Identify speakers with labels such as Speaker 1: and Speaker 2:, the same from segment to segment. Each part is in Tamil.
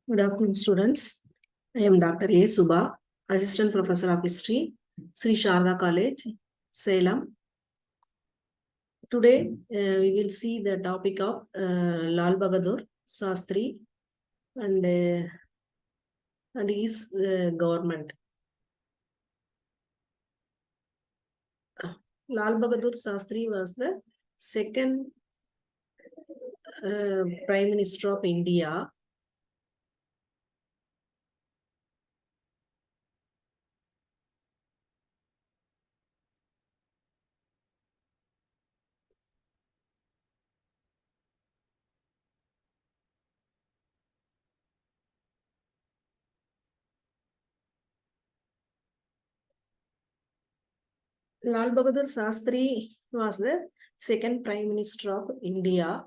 Speaker 1: Good afternoon, students. I am Dr. A. Subha, Assistant Professor of History, Sri Sharda College, Salem. Today, we will see the topic of Lal Bahadur Sasthri and his government. Lal Bahadur Sasthri was the second Prime Minister of India. Lal Bahadur Sasthri was the second Prime Minister of India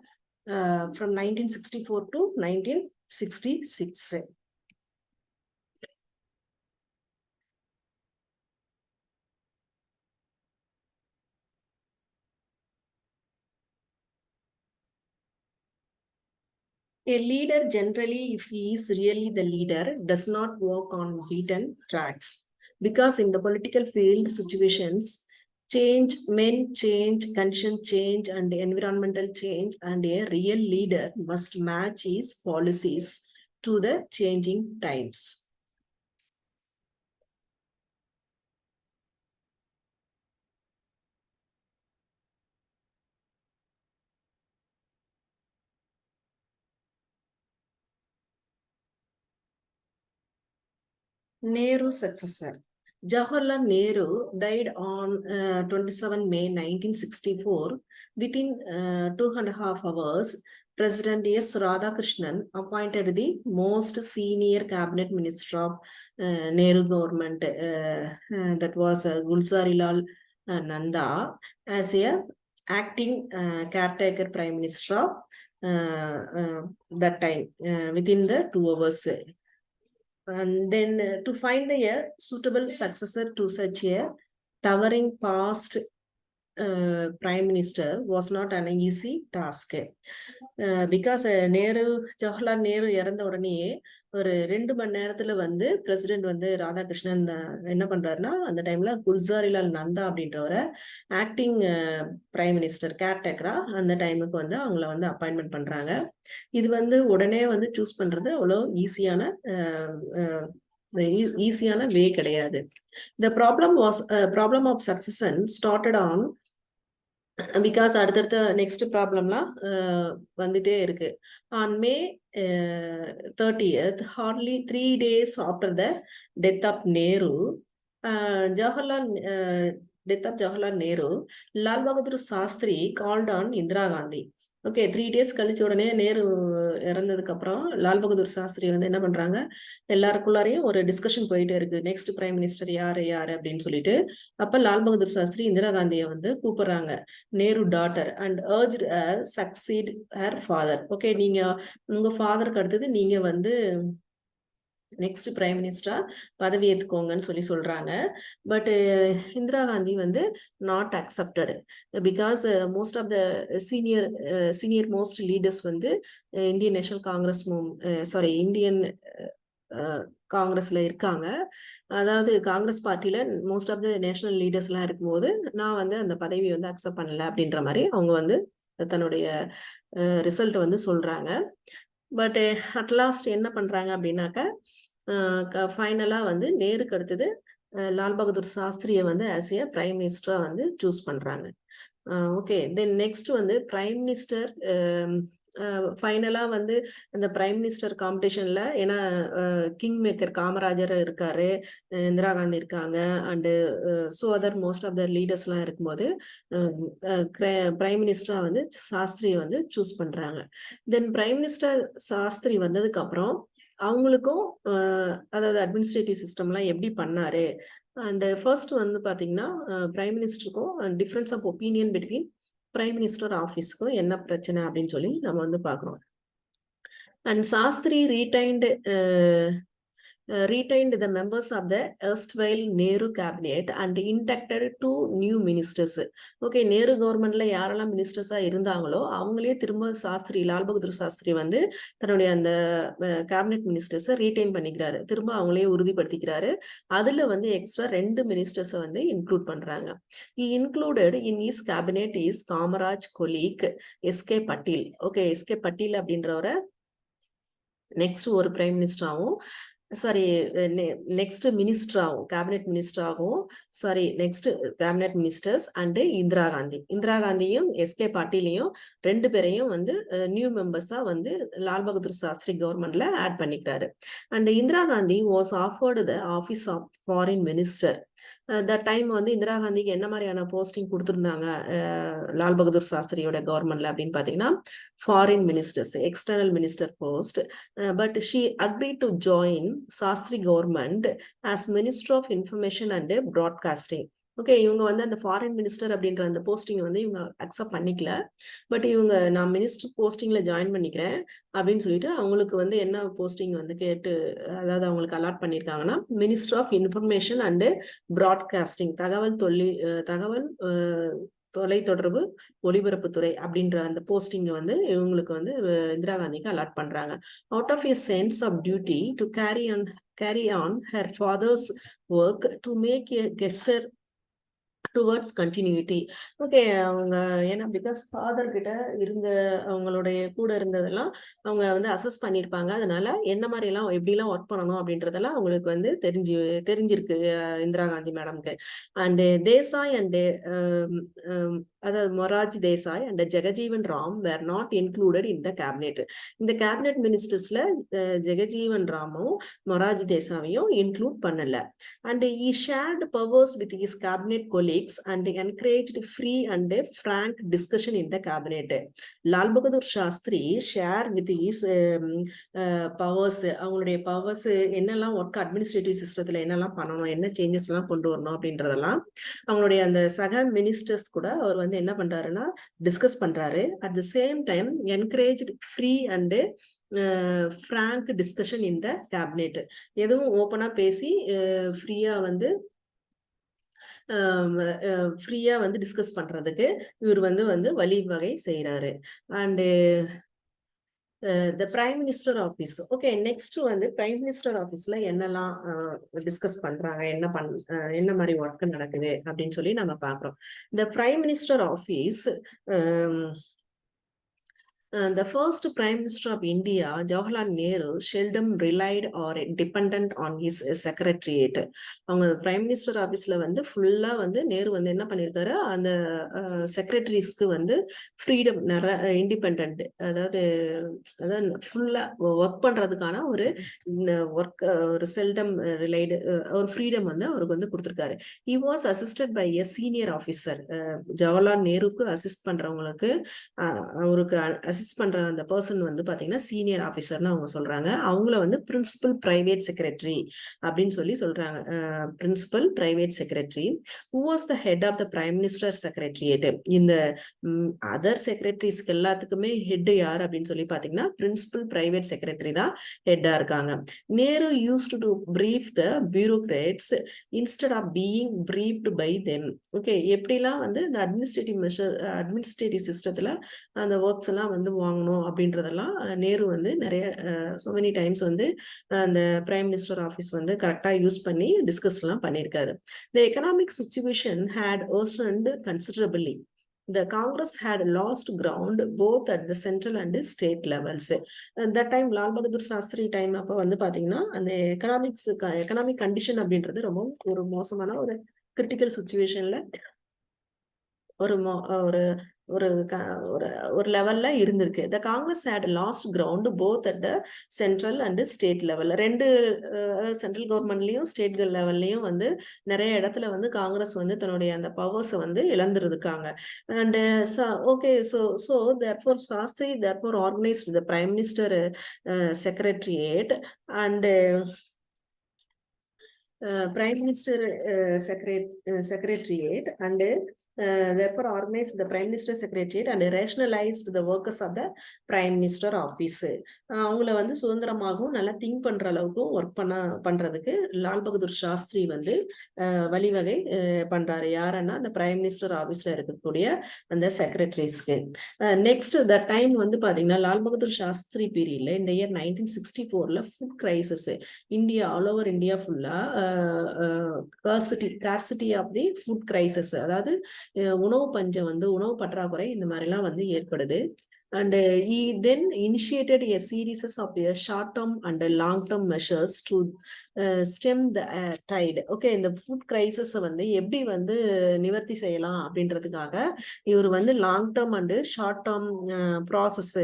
Speaker 1: from 1964 to 1966. A leader generally, if he is really the leader, does not work on beaten tracks. Because in the political field situations, change, men change, condition change, and environmental change, and a real leader must match his policies to the changing times. Nehru successor. Jawaharlal Nehru died on 27 May 1964. Within 2.5 hours, President S. Radhakrishnan appointed the most senior cabinet minister of Nehru government, that was Gulzarilal Nanda, as a acting caretaker prime minister of that time, within the 2 hours. And then to find a suitable successor to such a towering past prime minister was not an easy task. Because Jawaharlal Nehru இறந்த உடனேயே ஒரு 2 மணி நேரத்துல வந்து பிரசிடென்ட் வந்து ராதாகிருஷ்ணன் என்ன பண்றாருன்னா, அந்த டைம்ல குல்சாரிலால் நந்தா அப்படின்றவரை ஆக்டிங் பிரைம் மினிஸ்டர் கேர்டேக்கரா அந்த டைமுக்கு வந்து அவங்கள வந்து அப்பாயின்மெண்ட் பண்றாங்க. இது வந்து உடனே வந்து சூஸ் பண்றது அவ்வளோ ஈஸியான வே கிடையாது. The problem of succession started on because அடுத்தடுத்த நெக்ஸ்ட் ப்ராப்ளம்லாம் வந்துட்டே இருக்கு. On May 30th, hardly 3 days after the death of Nehru, death of Jawaharlal Nehru, Lal Bahadur Sasthri called on Indira Gandhi. Okay, 3 days கழிச்ச உடனே நேரு இறந்ததுக்கு அப்புறம் லால் பகதூர் சாஸ்திரி வந்து என்ன பண்றாங்க, எல்லாருக்குள்ளாரையும் ஒரு டிஸ்கஷன் போயிட்டே இருக்கு, நெக்ஸ்ட் பிரைம் மினிஸ்டர் யாரு அப்படின்னு சொல்லிட்டு. அப்ப லால் பகதூர் சாஸ்திரி இந்திரா காந்தியை வந்து கூப்பிடுறாங்க, Nehru daughter, and urged her succeed her father. Okay, நீங்க உங்க ஃபாதருக்கு அடுத்தது நீங்க வந்து நெக்ஸ்ட் பிரைம் மினிஸ்டரா பதவி ஏற்றுக்கோங்கன்னு சொல்றாங்க. பட் இந்திரா காந்தி வந்து not accepted. Because most of the senior most leaders வந்து இந்தியன் நேஷனல் காங்கிரஸ் இந்தியன் காங்கிரஸ்ல இருக்காங்க. அதாவது காங்கிரஸ் பார்ட்டியில most of the national leaders எல்லாம் இருக்கும்போது நான் வந்து அந்த பதவியை வந்து அக்செப்ட் பண்ணல அப்படின்ற மாதிரி அவங்க வந்து தன்னுடைய ரிசல்ட் வந்து சொல்றாங்க. பட் அட்லாஸ்ட் என்ன பண்றாங்க அப்படின்னாக்க, ஃபைனலா வந்து நேருக்கு அடுத்தது லால் பகதூர் சாஸ்திரியை வந்து ஆஸ் ஏ பிரைம் மினிஸ்டரா வந்து சூஸ் பண்றாங்க. ஓகே, தென் நெக்ஸ்ட் வந்து பிரைம் மினிஸ்டர் ஃபைனலா வந்து அந்த பிரைம் மினிஸ்டர் காம்படிஷன்ல, ஏன்னா கிங் மேக்கர் காமராஜர் இருக்காரு, இந்திரா காந்தி இருக்காங்க, and so other most of the leaders எல்லாம் இருக்கும்போது பிரைம் மினிஸ்டரா வந்து சாஸ்திரியை வந்து சூஸ் பண்றாங்க. தென் பிரைம் மினிஸ்டர் சாஸ்திரி வந்ததுக்கு அப்புறம் அவங்களுக்கும் அதாவது அட்மினிஸ்ட்ரேட்டிவ் சிஸ்டம்லாம் எப்படி பண்ணாரு, அண்ட் ஃபர்ஸ்ட் வந்து பாத்தீங்கன்னா பிரைம் மினிஸ்டருக்கும் difference of opinion between prime minister ஆஃபீஸ்க்கும் என்ன பிரச்சனை அப்படின்னு சொல்லி நம்ம வந்து பார்க்கணும். And Shastri retained retained the members of the erstwhile Nehru cabinet and inducted 2 new ministers. Okay, Nehru கவர்மெண்ட்ல யாரெல்லாம் மினிஸ்டர்ஸா இருந்தாங்களோ அவங்களே திரும்ப சாஸ்திரி, லால் பகதூர் சாஸ்திரி வந்து தன்னுடைய அந்த கேபினெட் மினிஸ்டர்ஸை ரீடைன் பண்ணிக்கிறாரு, திரும்ப அவங்களே உறுதிப்படுத்திக்கிறாரு. அதுல வந்து எக்ஸ்ட்ரா 2 மினிஸ்டர்ஸை வந்து இன்க்ளூட் பண்றாங்க. Included in his cabinet his Kamaraj colleague S K Patil. Okay, S K Patil அப்படின்றவரை நெக்ஸ்ட் ஒரு பிரைம் மினிஸ்டராகவும், சாரி நெக்ஸ்ட் மினிஸ்டராகவும், கேபினெட் மினிஸ்டராகவும், sorry next cabinet ministers and Indira காந்தியும் எஸ்கே பாட்டீலையும் 2 பேரையும் வந்து நியூ மெம்பர்ஸா வந்து லால் பகதூர் சாஸ்திரி கவர்மெண்ட்ல ஆட் பண்ணிக்கிறாரு. And Indira Gandhi was offered the office of foreign minister. The time வந்து இந்திரா காந்திக்கு என்ன மாதிரியான போஸ்டிங் கொடுத்துருந்தாங்க லால் பகதூர் சாஸ்திரியோட கவர்மெண்ட்ல அப்படின்னு பாத்தீங்கன்னா foreign ministers, external minister post. But she agree to join Shastri government as minister of information and broadcasting. Okay, இவங்க வந்து அந்த ஃபாரின் மினிஸ்டர் அப்படின்ற அந்த போஸ்டிங் வந்து இவங்க அக்செப்ட் பண்ணிக்கல. பட் இவங்க நான் மினிஸ்டர் போஸ்டிங்ல ஜாயின் பண்ணிக்கிறேன் அப்படின்னு சொல்லிட்டு அவங்களுக்கு வந்து என்ன போஸ்டிங் வந்து கேட்டு, அதாவது அவங்களுக்கு அலாட் பண்ணியிருக்காங்கன்னா minister of information and broadcasting, தகவல் தொலைத்தொடர்பு ஒலிபரப்புத்துறை அப்படின்ற அந்த போஸ்டிங் வந்து இவங்களுக்கு வந்து இந்திரா காந்திக்கு அலாட் பண்றாங்க. Out of a sense of duty to carry on her father's work to make a gesture towards continuity. Okay, அவங்க ஏன்னா பிகாஸ் ஃபாதர் கிட்ட இருந்த அவங்களுடைய கூட இருந்ததெல்லாம் அவங்க வந்து அசஸ் பண்ணியிருப்பாங்க. அதனால என்ன மாதிரி எல்லாம் எப்படிலாம் ஒர்க் பண்ணணும் அப்படின்றதெல்லாம் அவங்களுக்கு வந்து தெரிஞ்சிருக்கு இந்திரா காந்தி மேடம்க்கு. அண்ட் தேசாய் அண்ட் அதாவது Morarji Desai and Jagjivan Ram were not included in the cabinet. இந்த கேபினெட் மினிஸ்டர்ஸ்ல ஜெகஜீவன் ராமும் மொராஜ் தேசாவையும் இன்க்ளூட் பண்ணல. And he shared powers with his cabinet colleagues and encouraged free and frank discussion in the cabinet. Lal Bahadur Shastri share with his powers, அவங்களுடைய பவர்ஸ் என்னெல்லாம் ஒர்க் அட்மினிஸ்ட்ரேட்டிவ் சிஸ்டத்துல என்னெல்லாம் பண்ணணும், என்ன சேஞ்சஸ் எல்லாம் கொண்டு வரணும் அப்படின்றதெல்லாம் அவங்களுடைய அந்த சக மினிஸ்டர்ஸ் கூட அவர் வந்து என்ன பண்றாருன்னா டிஸ்கஸ் பண்றாரு. At the same time encouraged free and frank discussion in the cabinet. எதுவும் ஓப்பனா பேசி ஃப்ரீயா வந்து டிஸ்கஸ் பண்றதுக்கு இவர் வந்து வழிவகை செய்யறாரு. And the prime minister office. Okay, next வந்து பிரைம் மினிஸ்டர் ஆஃபீஸ்ல என்னெல்லாம் டிஸ்கஸ் பண்றாங்க, என்ன மாதிரி ஒர்க் நடக்குது அப்படின்னு சொல்லி நம்ம பாக்குறோம். த prime minister office, the first Prime Minister of India, Jawaharlal Nehru, seldom relied or dependent on his secretariat. அவங்க பிரைம் மினிஸ்டர் ஆஃபீஸ்ல வந்து ஃபுல்லா வந்து நேரு வந்து என்ன பண்ணியிருக்காரு, அந்த செக்ரட்டரிஸ்க்கு வந்து ஃப்ரீடம், இண்டிபெண்ட், அதாவது ஃபுல்லா ஒர்க் பண்றதுக்கான ஒரு செல்டம் ரிலைடு ஒரு ஃப்ரீடம் வந்து அவருக்கு வந்து கொடுத்துருக்காரு. he was assisted by a senior officer. Jawaharlal நேருக்கு அசிஸ்ட் பண்றவங்களுக்கு அவருக்கு அசிஸ்ட் பண்ற அந்த பர்சன் வந்து பாத்தீங்கன்னா சீனியர் ஆஃபீஸர்னு அவங்க சொல்றாங்க. அவங்கள வந்து பிரின்சிபல் பிரைவேட் செக்ரட்டரி அப்படின்னு சொல்லி சொல்றாங்க. Principal private secretary who was the head of the prime minister secretariat. இந்த அதர் செக்ரட்டரிஸ்க்கு எல்லாத்துக்குமே ஹெட் யார் அப்படின்னு சொல்லி பாத்தீங்கன்னா பிரின்சிபல் பிரைவேட் செக்ரட்டரி தான் ஹெட்டா இருக்காங்க. Nehru used to brief the bureaucrats instead of being briefed by them. Okay, எப்படிலாம் வந்து இந்த அட்மினிஸ்ட்ரேட்டிவ் சிஸ்டத்துல அந்த ஒர்க்ஸ் எல்லாம் வந்து வாங்கணும் அப்படின்றதெல்லாம் நேரு வந்து நிறைய so many டைம்ஸ் வந்து அந்த பிரைம் மினிஸ்டர் ஆஃபீஸ் வந்து கரெக்டா யூஸ் பண்ணி டிஸ்கஸ் எல்லாம் பண்ணியிருக்காரு. The economic situation had worsened considerably. The Congress had lost ground both at the central and state levels. That time Lal Bahadur Shastri time அப்போ வந்து பாத்தீங்கன்னா அந்த எக்கனாமிக் கண்டிஷன் அப்படின்றது ரொம்ப ஒரு மோசமான ஒரு கிரிட்டிக்கல் சுச்சுவேஷன்ல ஒரு லெவல்ல இருந்திருக்கு. The Congress had lost ground both at the central and state level. ரெண்டு சென்ட்ரல் கவர்மெண்ட்லயும் ஸ்டேட் லெவல்லையும் வந்து நிறைய இடத்துல வந்து காங்கிரஸ் வந்து தன்னுடைய அந்த பவர்ஸை வந்து இழந்திருக்காங்க. And okay, so therefore Shastri therefore organised the prime minister secretariat and Prime Minister Secretariat and therefore organized the Prime Minister Secretariat and rationalized the workers of the Prime Minister Office. அவங்கள வந்து சுதந்திரமாகவும் நல்லா திங்க் பண்ற அளவுக்கும் ஒர்க் பண்றதுக்கு லால் பகதூர் சாஸ்திரி வந்து வழிவகை பண்றாரு. யாருன்னா அந்த பிரைம் மினிஸ்டர் ஆபீஸ்ல இருக்கக்கூடிய அந்த செக்ரட்டரிஸ்க்கு. நெக்ஸ்ட் த டைம் வந்து பாத்தீங்கன்னா லால் பகதூர் சாஸ்திரி பீரியட்ல இந்த இயர் 1964ல food crisis India all over India ஃபுல்லா scarcity of the food crisis, அதாவது உணவு பஞ்சம் வந்து உணவு பற்றாக்குறை இந்த மாதிரிலாம் வந்து ஏற்படுது. And he then initiated a series of short-term and long-term measures to stem the tide. Okay, இந்த ஃபுட் கிரைசிஸ் வந்து எப்படி வந்து நிவர்த்தி செய்யலாம் அப்படின்றதுக்காக இவர் வந்து long term and short term process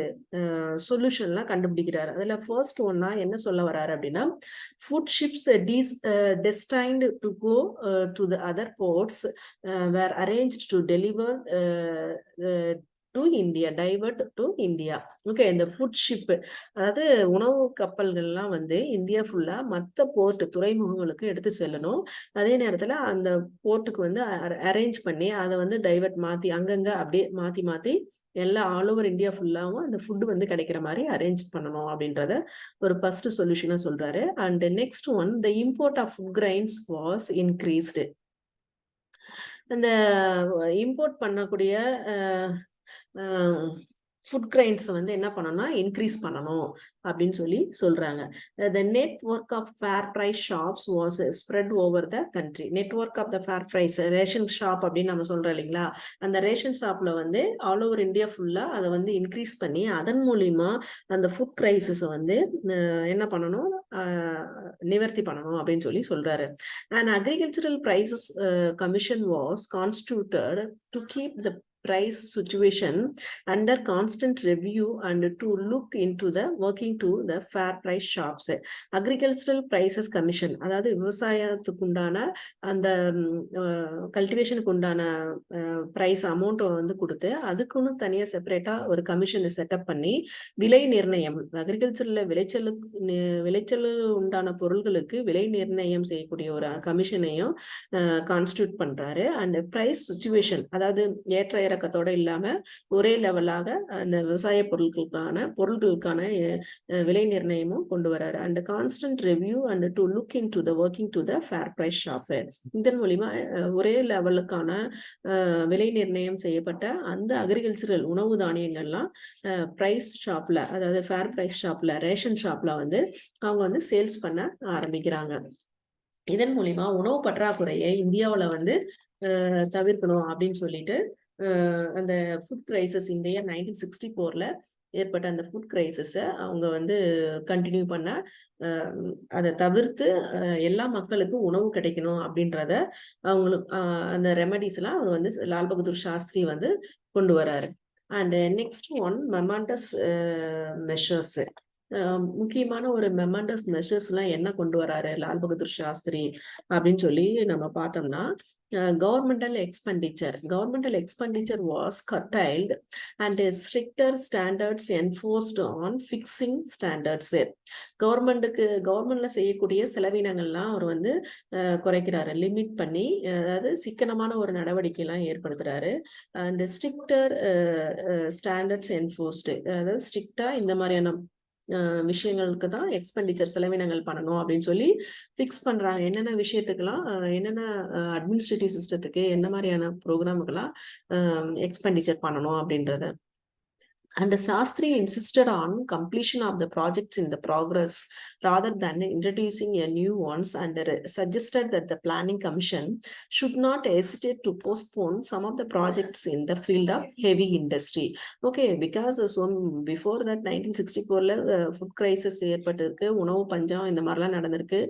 Speaker 1: சொல்யூஷன்லாம் கண்டுபிடிக்கிறாரு. அதுல ஃபர்ஸ்ட் ஒன்னா என்ன சொல்ல வர்றாரு அப்படின்னா, food ships destined to go to the other ports were arranged to deliver to India, divert to India. Okay, இந்த ஃபுட் ஷிப், அதாவது உணவு கப்பல்கள்லாம் வந்து இந்தியா ஃபுல்லா மற்ற போர்ட் துறைமுகங்களுக்கு எடுத்து செல்லணும். அதே நேரத்தில் அந்த போர்ட்டுக்கு வந்து அரேஞ்ச் பண்ணி அதை வந்து டைவர்ட் மாற்றி அங்கங்கே அப்படியே மாற்றி மாற்றி எல்லா ஆல் ஓவர் இந்தியா ஃபுல்லாகவும் அந்த ஃபுட்டு வந்து கிடைக்கிற மாதிரி அரேஞ்ச் பண்ணணும் அப்படின்றத ஒரு ஃபர்ஸ்ட் சொல்யூஷனாக சொல்றாரு. And next one, the import of food grains was increased. அந்த இம்போர்ட் பண்ணக்கூடிய ஃபுட் கிரைன்ஸ் வந்து என்ன பண்ணணும்னா இன்க்ரீஸ் பண்ணணும் அப்படின்னு சொல்லி சொல்றாங்க. The network of fair price shops was spread over the country. Network of the fair price ration shop அப்படின்னு நம்ம சொல்றோம் இல்லைங்களா, அந்த ரேஷன் ஷாப்ல வந்து ஆல் ஓவர் இந்தியா ஃபுல்லா அதை வந்து இன்க்ரீஸ் பண்ணி அதன் மூலியமா அந்த ஃபுட் கிரைசிஸ் வந்து என்ன பண்ணணும், நிவர்த்தி பண்ணணும் அப்படின்னு சொல்லி சொல்றாரு. An agricultural prices commission was constituted to keep the price situation under constant review and to look into the working to the fair price shops. Agricultural prices commission, அதாவது விவசாயத்துக்கு உண்டான அந்த கல்டிவேஷனுக்கு உண்டான பிரைஸ் அமௌண்ட்டை வந்து கொடுத்து அதுக்குன்னு தனியாக செப்பரேட்டாக ஒரு கமிஷனை செட்டப் பண்ணி விலை நிர்ணயம், அக்ரிகல்ச்சரில் விளைச்சல் உண்டான பொருள்களுக்கு விலை நிர்ணயம் செய்யக்கூடிய ஒரு கமிஷனையும் கான்ஸ்டியூட் பண்றாரு. அண்ட் பிரைஸ் சிச்சுவேஷன், அதாவது ஏற்ற இறக்கத்தோட இல்லாம ஒரே லெவலாக அந்த விவசாய பொருட்களுக்கான விலை நிர்ணயமும் கொண்டு வராரு. And constant review and to look in to the working to the fair price shop. இதன் மூலியமா ஒரே லெவலுக்கான விலை நிர்ணயம் செய்யப்பட்ட அந்த அக்ரிகல்ச்சரல் உணவு தானியங்கள்லாம் பிரைஸ் ஷாப்ல, அதாவது ஃபேர் பிரைஸ் ஷாப்ல, ரேஷன் ஷாப்ல வந்து அவங்க வந்து சேல்ஸ் பண்ண ஆரம்பிக்கிறாங்க. இதன் மூலியமா உணவு பற்றாக்குறையை இந்தியாவில் வந்து தவிர்க்கணும் அப்படின்னு சொல்லிட்டு அந்த ஃபுட் கிரைசிஸ் இந்த இயர் 1964ல ஏற்பட்ட அந்த ஃபுட் கிரைசிஸை அவங்க வந்து கண்டினியூ பண்ண, அதை தவிர்த்து எல்லா மக்களுக்கும் உணவு கிடைக்கணும் அப்படின்றத அவங்களுக்கு அந்த ரெமடிஸ்லாம் அவர் வந்து லால் பகதூர் சாஸ்திரி வந்து கொண்டு வராரு. And next one, momentous measures. முக்கியமான ஒரு மெமாண்டஸ் மெஷர்ஸ் எல்லாம் என்ன கொண்டு வராரு லால் பகதூர் சாஸ்திரி அப்படின்னு சொல்லி நம்ம பார்த்தோம்னா, governmental expenditure was curtailed and stricter standards enforced on fixing standards. கவர்மெண்ட்ல செய்யக்கூடிய செலவினங்கள்லாம் அவர் வந்து குறைக்கிறாரு, லிமிட் பண்ணி, அதாவது சிக்கனமான ஒரு நடவடிக்கை எல்லாம் ஏற்படுத்துறாரு. அண்ட் ஸ்ட்ரிக்டர் ஸ்டாண்டர்ட்ஸ் என்ஃபோர்ஸ்டு, அதாவது ஸ்ட்ரிக்டா இந்த மாதிரியான விஷயங்களுக்கு தான் எக்ஸ்பெண்டிச்சர் செலவினங்கள் பண்ணணும் அப்படின்னு சொல்லி ஃபிக்ஸ் பண்றாங்க. என்னென்ன விஷயத்துக்கெல்லாம் என்னென்ன அட்மினிஸ்ட்ரேட்டிவ் சிஸ்டத்துக்கு என்ன மாதிரியான ப்ரோக்ராமுக்கெல்லாம் எக்ஸ்பெண்டிச்சர் பண்ணணும் அப்படின்றத. And Sasthri insisted on completion of the projects in the progress rather than introducing a new ones, and suggested that the planning commission should not hesitate to postpone some of the projects in the field of heavy industry. Okay, because so before that 1964ல ஃபுட் கிரைசிஸ் ஏற்பட்டிருக்கு, உணவு பஞ்சம் இந்த மாதிரிலாம் நடந்திருக்கு.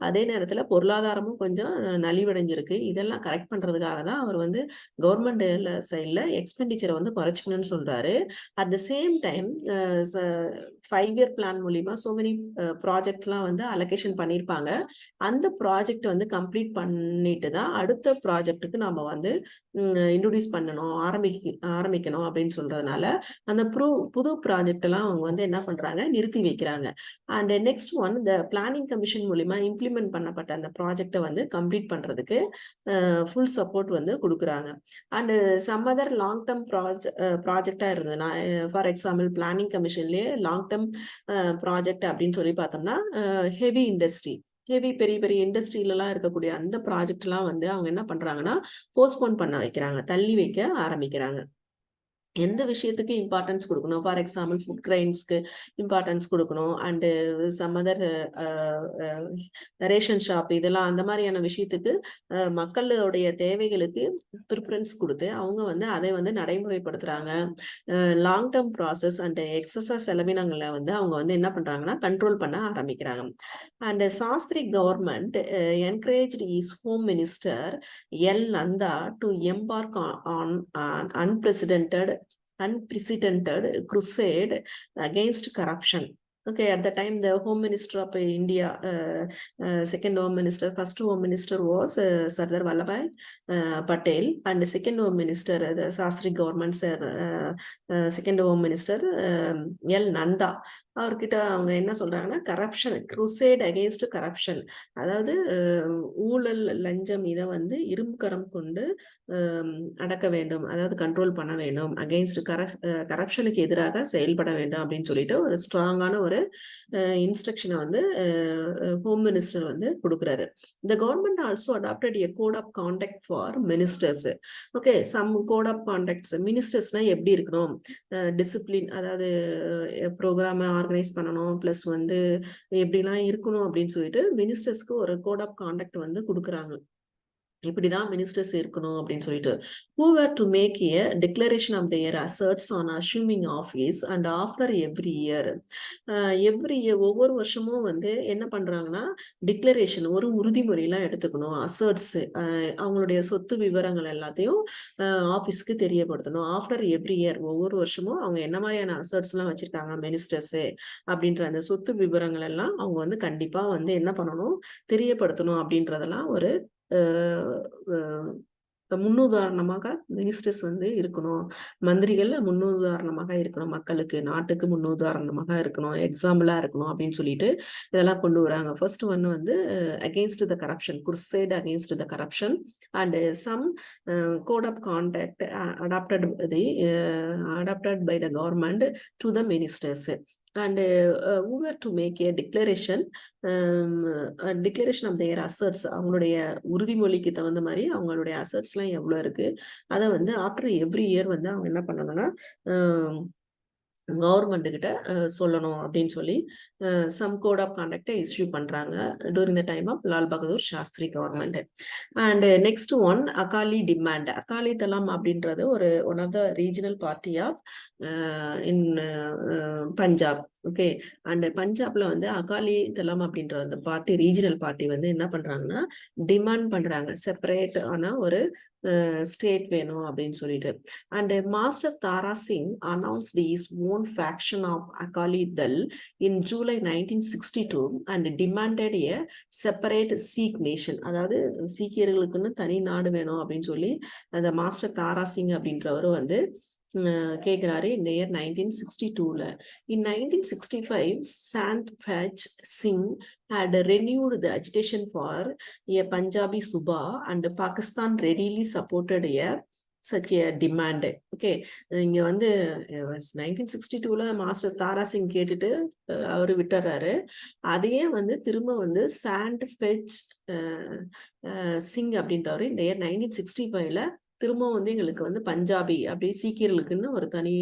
Speaker 1: அதே நேரத்தில் பொருளாதாரமும் கொஞ்சம் நலிவடைஞ்சிருக்கு. இதெல்லாம் கரெக்ட் பண்றதுக்காக தான் அவர் வந்து கவர்மெண்ட் சைடில் எக்ஸ்பெண்டிச்சரை வந்து குறைச்சிக்கணும்னு சொல்றாரு. At the same time, 5 year plan மூலியமா so many ப்ராஜெக்ட்லாம் வந்து அலோகேஷன் பண்ணியிருப்பாங்க. அந்த ப்ராஜெக்ட் வந்து கம்ப்ளீட் பண்ணிட்டு தான் அடுத்த ப்ராஜெக்ட்டுக்கு நம்ம வந்து இன்ட்ரோடியூஸ் பண்ணணும், ஆரம்பிக்கணும் அப்படின்னு சொல்றதுனால அந்த புது ப்ராஜெக்ட் எல்லாம் அவங்க வந்து என்ன பண்றாங்க, நிறுத்தி வைக்கிறாங்க. அண்ட் நெக்ஸ்ட் ஒன், இந்த பிளானிங் கமிஷன் மூலியமா இம்ப்ளிமெண்ட் பண்ணப்பட்ட அந்த ப்ராஜெக்டை வந்து கம்ப்ளீட் பண்றதுக்கு ஃபுல் சப்போர்ட் வந்து கொடுக்குறாங்க. And some other long term ப்ராஜெக்டா இருந்ததுன்னா, ஃபார் எக்ஸாம்பிள் பிளானிங் கமிஷன்லயே லாங் டேர்ம் ப்ராஜெக்ட் அப்படின்னு சொல்லி பார்த்தோம்னா, ஹெவி இண்டஸ்ட்ரி, பெரிய பெரிய இண்டஸ்ட்ரியிலலாம் இருக்கக்கூடிய அந்த ப்ராஜெக்ட் எல்லாம் வந்து அவங்க என்ன பண்றாங்கன்னா, போஸ்ட்போன் பண்ண வைக்கிறாங்க, தள்ளி வைக்க ஆரம்பிக்கிறாங்க. எந்த விஷயத்துக்கு இம்பார்ட்டன்ஸ் கொடுக்கணும், ஃபார் எக்ஸாம்பிள் ஃபுட் கிரைன்ஸ்க்கு இம்பார்ட்டன்ஸ் கொடுக்கணும், and some other ration shop, இதெல்லாம் அந்த மாதிரியான விஷயத்துக்கு மக்களுடைய தேவைகளுக்கு ப்ரிஃபரன்ஸ் கொடுத்து அவங்க வந்து அதை வந்து நடைமுறைப்படுத்துறாங்க. லாங் டேர்ம் ப்ராசஸ் அண்ட் எக்ஸஸா செலவினங்களை வந்து அவங்க வந்து என்ன பண்றாங்கன்னா கண்ட்ரோல் பண்ண ஆரம்பிக்கிறாங்க. And Shastri government encouraged is home minister L Nanda to embark on unprecedented crusade against corruption. Okay, at the time the Home Minister of India, second Home Minister, first Home Minister was Sardar Vallabhai Patel, and the second Home Minister, the Sasthri government, second Home Minister L Nanda. அவர்கிட்ட அவங்க என்ன சொல்றாங்கன்னா, கரப்ஷன், குருசேட் அகெயின்ஸ்ட் கரப்ஷன், அதாவது ஊழல் லஞ்சம் இதை வந்து இரும்புக்கரம் கொண்டு அடக்க வேண்டும், அதாவது கண்ட்ரோல் பண்ண வேண்டும், அகெயின்ஸ்ட் கரப்ஷனுக்கு எதிராக செயல்பட வேண்டும் அப்படின்னு சொல்லிட்டு ஒரு ஸ்ட்ராங்கான ஒரு இன்ஸ்ட்ரக்ஷனை வந்து ஹோம் மினிஸ்டர் வந்து கொடுக்குறாரு. The government also adopted a code of conduct for ministers. Okay, some code of conducts, மினிஸ்டர்ஸ்னா எப்படி இருக்கணும், டிசிப்ளின், அதாவது ப்ரோக்ராம் ஆர்கனைஸ் பண்ணணும், பிளஸ் வந்து எப்படிலாம் இருக்கணும் அப்படின்னு சொல்லிட்டு மினிஸ்டர்ஸ்க்கு ஒரு கோட் ஆஃப் கான்டக்ட் வந்து கொடுக்குறாங்க. இப்படிதான் மினிஸ்டர்ஸ் இருக்கணும் அப்படின்னு சொல்லிட்டு. who were to make a declaration of their asserts on assuming office and after every year. ஒவ்வொரு வருஷமும் வந்து என்ன பண்றாங்கன்னா, டிக்ளரேஷன், ஒரு உறுதிமொழியெல்லாம் எடுத்துக்கணும், அசர்ட்ஸ், அவங்களுடைய சொத்து விவரங்கள் எல்லாத்தையும் ஆஃபீஸ்க்கு தெரியப்படுத்தணும். ஆஃப்டர் எவ்ரி இயர், ஒவ்வொரு வருஷமும் அவங்க என்ன மாதிரியான அசர்ட்ஸ் எல்லாம் வச்சிருக்காங்க மினிஸ்டர்ஸ் அப்படின்ற அந்த சொத்து விவரங்கள் எல்லாம் அவங்க வந்து கண்டிப்பா வந்து என்ன பண்ணணும், தெரியப்படுத்தணும் அப்படின்றதெல்லாம் ஒரு முன்னுதாரணமாக மினிஸ்டர்ஸ் வந்து இருக்கணும். மந்திரிகள் முன்னுதாரணமாக இருக்கணும், மக்களுக்கு, நாட்டுக்கு முன்னுதாரணமாக இருக்கணும், எக்ஸாம்பிளா இருக்கணும் அப்படின்னு சொல்லிட்டு இதெல்லாம் கொண்டு வராங்க. ஃபர்ஸ்ட் ஒன்னு வந்து against the corruption, crusade against the corruption, and some code of contact adopted by the government to the ministers. And who were to make a declaration of their asserts, அவங்களுடைய உறுதிமொழிக்கு தகுந்த மாதிரி அவங்களுடைய அசர்ட்ஸ் எல்லாம் எவ்வளவு இருக்கு அதை வந்து ஆஃப்டர் எவ்ரி இயர் வந்து அவங்க என்ன பண்ணணும்னா கவர்மெண்ட் கிட்ட சொல்லணும் அப்படின்னு சொல்லி சம் கோட் ஆஃப் கான்டக்டை இஷ்யூ பண்றாங்க during the time of Lal Bahadur Shastri government. And next one, Akali demand. Akali Dal அப்படின்றது ஒரு one of the regional party of in Punjab. Okay, and பஞ்சாப்ல வந்து அகாலி தளம் அப்படின்ற அந்த பார்ட்டி, ரீஜனல் பார்ட்டி வந்து என்ன பண்றாங்கன்னா டிமாண்ட் பண்றாங்க, செப்பரேட் ஆன ஒரு ஸ்டேட் வேணும் அப்படின்னு சொல்லிட்டு. And master Tara Singh announced his own faction of Akali Dal in July 1962 and demanded a separate Sikh nation. அதாவது சீக்கியர்களுக்குன்னு தனி நாடு வேணும் அப்படின்னு சொல்லி அந்த மாஸ்டர் தாரா சிங் அப்படின்றவர் வந்து கேட்கிறாரு இந்த year 1962ல. In 1965, Sant Fetch Singh had renewed the agitation for a Punjabi Suba, and Pakistan readily supported such a demand. Okay, இங்க வந்து 1962ல மாஸ்டர் தாரா சிங் கேட்டுட்டு அவரு விட்டுறாரு. அதையே வந்து திரும்ப வந்து சாண்ட் ஃபெச் சிங் அப்படின்றவரு இந்த இயர் 1965ல திரும்ப வந்து எங்களுக்கு வந்து பஞ்சாபி, அப்படி சீக்கியர்களுக்குன்னு ஒரு தனி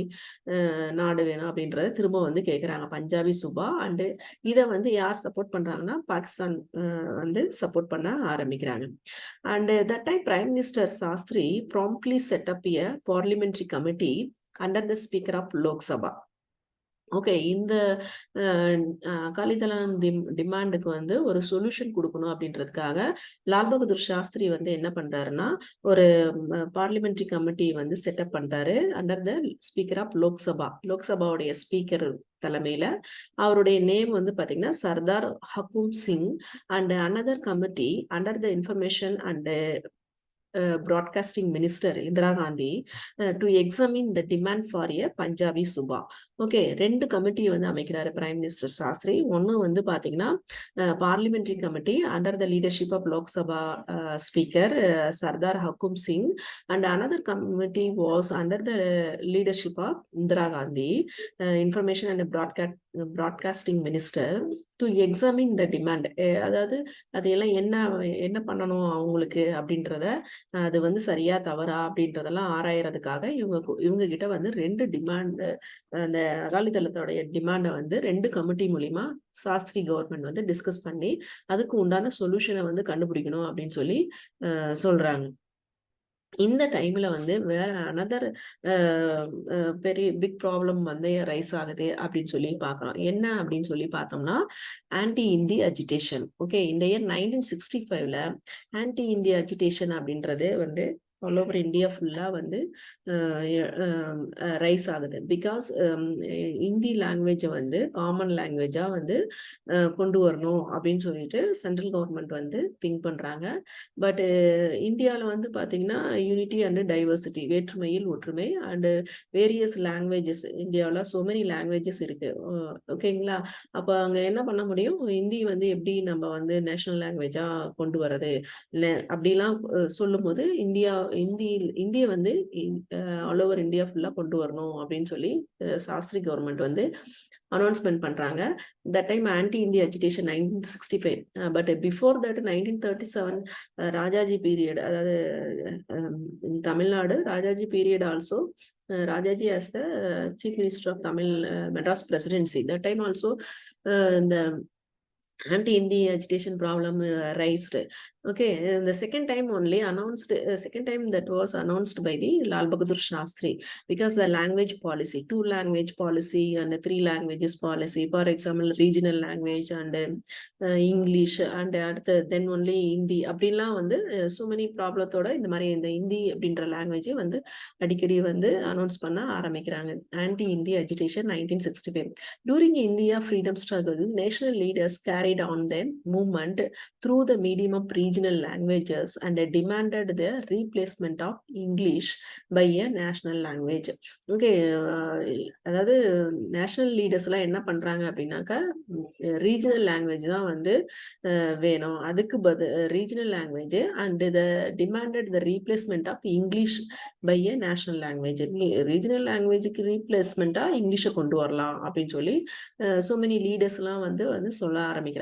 Speaker 1: நாடு வேணும் அப்படின்றத திரும்ப வந்து கேட்குறாங்க, பஞ்சாபி சுபா. அண்டு இதை வந்து யார் சப்போர்ட் பண்றாங்கன்னா பாகிஸ்தான் வந்து சப்போர்ட் பண்ண ஆரம்பிக்கிறாங்க. And that time prime minister Shastri promptly set up a parliamentary committee under the speaker of Lok Sabha. Okay. இந்த அகாலிதளம் டிமாண்டுக்கு வந்து ஒரு சொல்யூஷன் கொடுக்கணும் அப்படின்றதுக்காக லால் பகதூர் சாஸ்திரி வந்து என்ன பண்றாருன்னா, ஒரு பார்லிமெண்டரி கமிட்டி வந்து செட்டப் பண்றாரு under the speaker of Lok Sabha. லோக்சபாவுடைய ஸ்பீக்கர் தலைமையில அவருடைய நேம் வந்து பாத்தீங்கன்னா Sardar Hukam Singh. And another committee under the information and broadcasting minister Indira Gandhi to examine the demand for a Punjabi Suba. Okay, 2 committee வந்து அமைக்கிறாரு பிரைம் மினிஸ்டர் சாஸ்திரி. ஒன்னு வந்து பாத்தீங்கன்னா parliamentary committee under the leadership of Lok Sabha speaker Sardar Hukam Singh. And another committee was under the leadership of Indira Gandhi, information and broadcasting minister, to examine the demand. அதாவது அதையெல்லாம் என்ன பண்ணணும் அவங்களுக்கு அப்படின்றத, அது வந்து சரியா தவறா அப்படின்றதெல்லாம் ஆராயறதுக்காக இவங்க கிட்ட வந்து 2 டிமாண்ட், அந்த அகாலிதளத்தோடைய டிமாண்டை வந்து 2 கமிட்டி மூலியமா சாஸ்திரி கவர்மெண்ட் வந்து டிஸ்கஸ் பண்ணி அதுக்கு உண்டான சொல்யூஷனை வந்து கண்டுபிடிக்கணும் அப்படின்னு சொல்லி சொல்றாங்க. இந்த டைம்ல வந்து வேற அனதர் பெரிய பிக் ப்ராப்ளம் வந்து ரைஸ் ஆகுது அப்படின்னு சொல்லி பார்க்கலாம். என்ன அப்படின்னு சொல்லி பார்த்தோம்னா, ஆன்டி இந்தி அஜிடேஷன். ஓகே, இந்த இயர் 1965ல ஆன்டி இந்தி அஜிடேஷன் அப்படின்றது வந்து ஆல் ஓவர் இந்தியா ஃபுல்லா வந்து ரைஸ் ஆகுது. பிகாஸ் இந்தி லாங்குவேஜை வந்து காமன் லாங்குவேஜா வந்து கொண்டு வரணும் அப்படின்னு சொல்லிட்டு சென்ட்ரல் கவர்மெண்ட் வந்து திங்க் பண்றாங்க. பட் இந்தியாவில் வந்து பார்த்தீங்கன்னா யூனிட்டி அண்ட் டைவர்சிட்டி, வேற்றுமையில் ஒற்றுமை, அண்டு வேரியஸ் லாங்குவேஜஸ். இந்தியாவில் ஸோ மெனி லாங்குவேஜஸ் இருக்கு. ஓகேங்களா? அப்போ அங்கே என்ன பண்ண முடியும், ஹிந்தி வந்து எப்படி நம்ம வந்து நேஷனல் லாங்குவேஜா கொண்டு வர்றது அப்படிலாம் சொல்லும் போது இந்தியை வந்து ஆல் ஓவர் இந்தியா ஃபுல்லா கொண்டு வரணும் அப்படின்னு சொல்லி சாஸ்திரி கவர்மெண்ட் வந்து அனௌன்ஸ்மெண்ட் பண்றாங்க. That time anti Hindi agitation 1965. But before that 1937 Rajaji period, அதாவது Tamil Nadu Rajaji period also, Rajaji as the chief minister of Tamil Madras presidency. That time also the anti-Hindi agitation problem raised. Okay, the second time only announced, second time that was announced by the Lal Bahadur Shastri, because the language policy, 2 language policy and 3 languages policy, for example regional language and English and then only Hindi அப்படிலாம் வந்து so many ப்ராப்ளத்தோட இந்த மாதிரி இந்த ஹிந்தி அப்படின்ற லாங்குவேஜ் வந்து அடிக்கடி வந்து அனௌன்ஸ் பண்ண ஆரம்பிக்கிறாங்க. Anti Hindi agitation 1965. During India freedom struggle, national leaders carried on their movement through the medium of regional languages and demanded the replacement of English by a national language. Okay, அதாவது நேஷனல் லீடர்ஸ் எல்லாம் என்ன பண்றாங்க அப்படின்னாக்கா, ரீஜனல் லாங்குவேஜ் தான் வந்து வேணும், அதுக்கு regional language and the demanded the replacement of English by a national language. Regional லாங்குவேஜுக்கு ரீப்ளேஸ்மெண்டா இங்கிலீஷை கொண்டு வரலாம் அப்படின்னு சொல்லி so many leaders எல்லாம் வந்து சொல்ல ஆரம்பிக்கிறாங்க.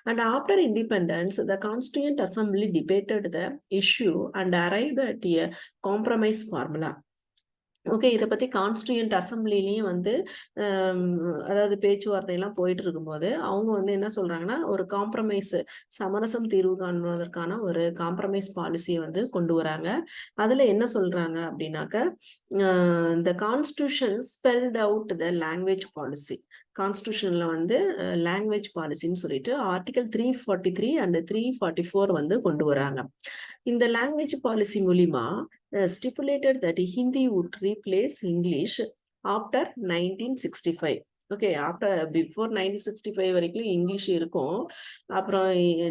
Speaker 1: And after independence, the Constituent Assembly debated the issue and arrived at a compromise formula. Okay, இதை பத்தி கான்ஸ்டியூயன்ட் அசம்பிளிலையும் வந்து அதாவது பேச்சுவார்த்தை எல்லாம் போயிட்டு இருக்கும்போது அவங்க வந்து என்ன சொல்றாங்கன்னா, ஒரு காம்ப்ரமைஸ், சமரசம் தீர்வு காணுவதற்கான ஒரு காம்ப்ரமைஸ் பாலிசியை வந்து கொண்டு வராங்க. அதுல என்ன சொல்றாங்க அப்படின்னாக்க, the constitution spelled out the language policy. கான்ஸ்டியூஷன்ல வந்து லாங்குவேஜ் பாலிசின்னு சொல்லிட்டு ஆர்டிகல் 343 அண்ட் 344 வந்து கொண்டு வராங்க. இந்த லாங்குவேஜ் பாலிசி மூலியமா stipulated that Hindi would replace English after 1965. Okay, after before 1965 வரைக்கும் இங்கிலீஷ் இருக்கும். அப்புறம்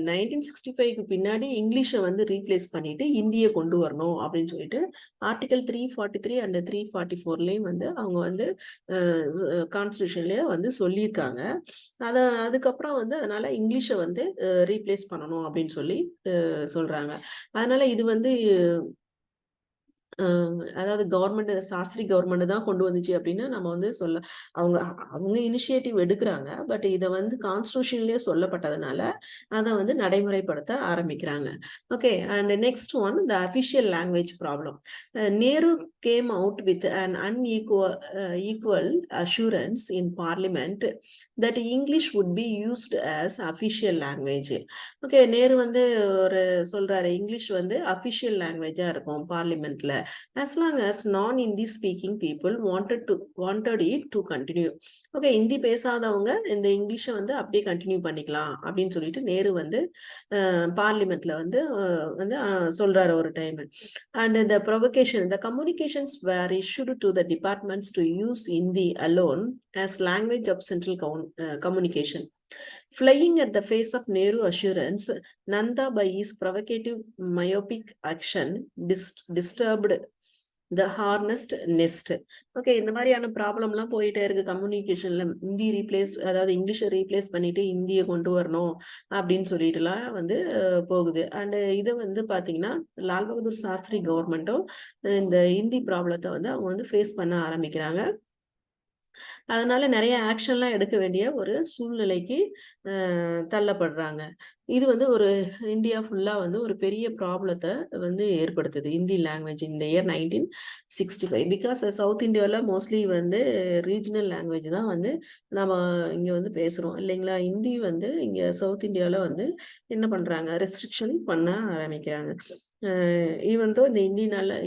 Speaker 1: 1965க்கு பின்னாடி இங்கிலீஷை வந்து ரீப்ளேஸ் பண்ணிட்டு இந்தியை கொண்டு வரணும் அப்படின்னு சொல்லிட்டு ஆர்டிகல் 343 அண்ட் 344லையும் வந்து அவங்க வந்து கான்ஸ்டியூஷன்லயே வந்து சொல்லியிருக்காங்க. அதுக்கப்புறம் வந்து அதனால இங்கிலீஷை வந்து ரீப்ளேஸ் பண்ணணும் அப்படின்னு சொல்லி சொல்றாங்க. அதனால இது வந்து அதாவது கவர்மெண்ட், சாஸ்திரி கவர்மெண்ட் தான் கொண்டு வந்துச்சு அப்படின்னு நம்ம வந்து அவங்க இனிஷியேட்டிவ் எடுக்கிறாங்க. பட் இதை வந்து கான்ஸ்டியூஷன்லயே சொல்லப்பட்டதுனால அதை வந்து நடைமுறைப்படுத்த ஆரம்பிக்கிறாங்க. Okay, and next one, the official language problem. Nehru came out with an equal assurance in parliament that English would be used as official language. Okay, Nehru வந்து ஒரு சொல்றாரு, இங்கிலீஷ் வந்து அஃபிஷியல் லாங்குவேஜா இருக்கும் பார்லிமெண்ட்ல as long as non-Hindi speaking people wanted it to continue. Okay, Hindi பேசாதவங்க இந்த இங்கிலீஷை வந்து அப்படியே கண்டினியூ பண்ணிக்கலாம் அப்படின்னு சொல்லிட்டு நேரு வந்து பார்லிமெண்ட்ல வந்து சொல்றாரு ஒரு time. And the communications were issued to the departments to use Hindi alone as language of central communication. Flying at the face of Nehru assurance, Nanda by his provocative myopic action disturbed the harnessed nest. Okay, இந்த மாதிரியான ப்ராப்ளம்லாம் போயிட்டே இருக்கு கம்யூனிகேஷன்ல. ஹிந்தி அதாவது இங்கிலீஷை ரீப்ளேஸ் பண்ணிட்டு ஹிந்தியை கொண்டு வரணும் அப்படின்னு சொல்லிட்டுலாம் வந்து போகுது. அண்ட் இது வந்து பாத்தீங்கன்னா லால் பகதூர் சாஸ்திரி கவர்மெண்ட்டும் இந்த ஹிந்தி ப்ராப்ளத்தை வந்து அவங்க வந்து ஃபேஸ் பண்ண ஆரம்பிக்கிறாங்க. அதனால நிறைய ஆக்ஷன்லாம் எடுக்க வேண்டிய ஒரு சூழ்நிலைக்கு தள்ளப்படுறாங்க. இது வந்து ஒரு இந்தியா ஃபுல்லா வந்து ஒரு பெரிய ப்ராப்ளத்தை வந்து ஏற்படுத்துது ஹிந்தி லாங்குவேஜ் இந்த இயர் 1965. பிகாஸ் சவுத் இந்தியாவில் மோஸ்ட்லி வந்து ரீஜனல் லாங்குவேஜ் தான் வந்து நம்ம இங்கே வந்து பேசுகிறோம் இல்லைங்களா. ஹிந்தி வந்து இங்கே சவுத் இந்தியாவில் வந்து என்ன பண்ணுறாங்க, ரெஸ்ட்ரிக்ஷன் பண்ண ஆரம்பிக்கிறாங்க. ஈவன் தோ இந்த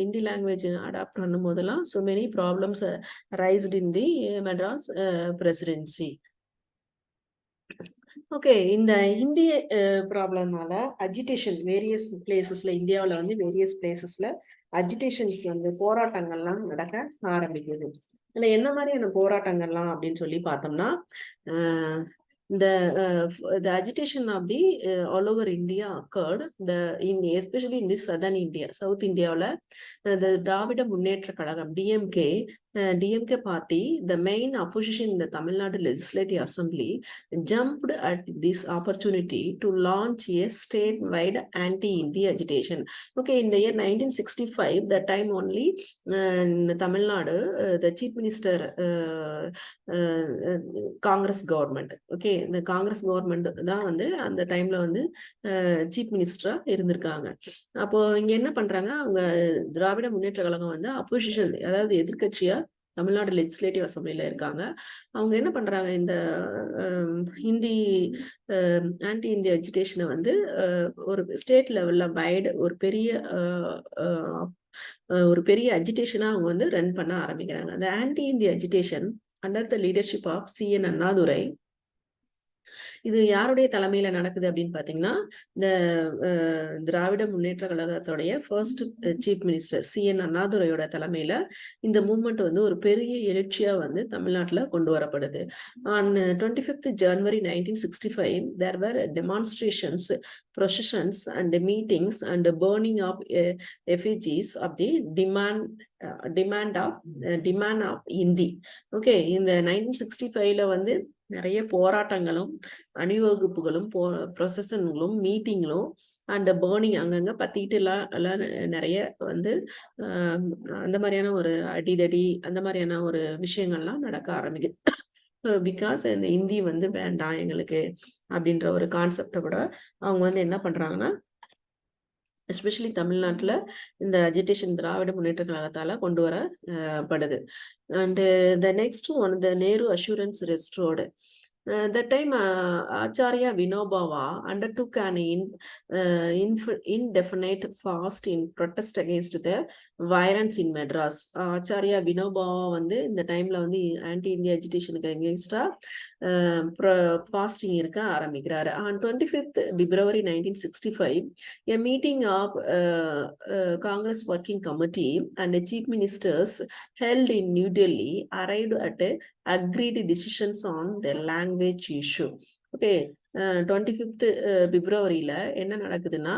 Speaker 1: ஹிந்தி லாங்குவேஜ் அடாப்ட் பண்ணும் போதெல்லாம் ஸோ மெனி ப்ராப்ளம்ஸ் ரைஸ்ட் இன் தி மெட்ராஸ் பிரசிடென்சி. ஓகே, இந்த இந்திய ப்ராப்ளம்னால அஜிடேஷன் வேரியஸ் பிளேசஸ்ல, இந்தியாவில் வந்து வேரியஸ் பிளேசஸ்ல அஜிடேஷன்ஸ் வந்து போராட்டங்கள்லாம் நடக்க ஆரம்பிக்குது. இல்லை என்ன மாதிரியான போராட்டங்கள்லாம் அப்படின்னு சொல்லி பார்த்தோம்னா, the agitation of the all over India occurred especially in the southern India, South India. The Dravida Munnetra Kalagam DMK party, the main opposition in the Tamil Nadu Legislative Assembly, jumped at this opportunity to launch a statewide anti-Hindi agitation. Okay, in the year 1965, that time only in Tamil Nadu, the chief minister, Congress government, okay, இந்த காங்கிரஸ் கவர்மெண்ட் தான் வந்து அந்த டைம்ல வந்து சீஃப் மினிஸ்டரா இருந்திருக்காங்க. அப்போ இங்க என்ன பண்றாங்க, அவங்க திராவிட முன்னேற்ற கழகம் வந்து அப்போசிஷன், அதாவது எதிர்கட்சியா தமிழ்நாடு லெஜிஸ்லேட்டிவ் அசம்பிளில இருக்காங்க. அவங்க என்ன பண்றாங்க, இந்த ஹிந்தி ஆன்டி ஹிந்தி அஜிடேஷனை வந்து ஒரு ஸ்டேட் லெவல்ல வைடு ஒரு பெரிய அஜிடேஷனா அவங்க வந்து ரன் பண்ண ஆரம்பிக்கிறாங்க. அந்த anti Hindi agitation under the leadership of CN Annadurai. இது யாருடைய தலைமையில நடக்குது அப்படின்னு பாத்தீங்கன்னா, இந்த திராவிட முன்னேற்ற கழகத்துடைய ஃபர்ஸ்ட் சீஃப் மினிஸ்டர் CN அண்ணாதுரையோட தலைமையில இந்த மூவ்மெண்ட் வந்து ஒரு பெரிய எழுச்சியா வந்து தமிழ்நாட்டுல கொண்டு வரப்படுது. On 25th January 1965, there were demonstrations, processions and meetings and burning of effigies of the demand of Hindi. Okay, இந்த 1965ல வந்து நிறைய போராட்டங்களும் அணிவகுப்புகளும் ப்ரொசஷன்களும் மீட்டிங்களும் அண்ட் பர்னிங் அங்கங்க பத்திட்டு எல்லாம் நிறைய வந்து அந்த மாதிரியான ஒரு அடிதடி அந்த மாதிரியான ஒரு விஷயங்கள்லாம் நடக்க ஆரம்பிக்குது. பிகாஸ் இந்த ஹிந்தி வந்து வேண்டாம் எங்களுக்கு அப்படின்ற ஒரு கான்செப்டை கூட அவங்க வந்து என்ன பண்றாங்கன்னா, எஸ்பெஷலி தமிழ்நாட்டில் இந்த அஜிடேஷன் திராவிட முன்னேற்ற கழகத்தால கொண்டு வரப்படுது. And the next one, the Nehru assurance restored. That time Acharya Vinobhava undertook an indefinite fast in protest against the violence in Madras. Acharya Vinobhava வந்து இந்த டைம்ல வந்து ஆன்டி இந்தியா அஜிடேஷனுக்கு அகேன்ஸ்டா ஃபாஸ்டிங் இருக்க ஆரம்பிக்கிறாரு. On 25th February 1965, a meeting of Congress Working Committee and the chief ministers held in New Delhi arrived at agreed decisions on the language issue. Okay, 25th Februaryல என்ன நடக்குதுன்னா,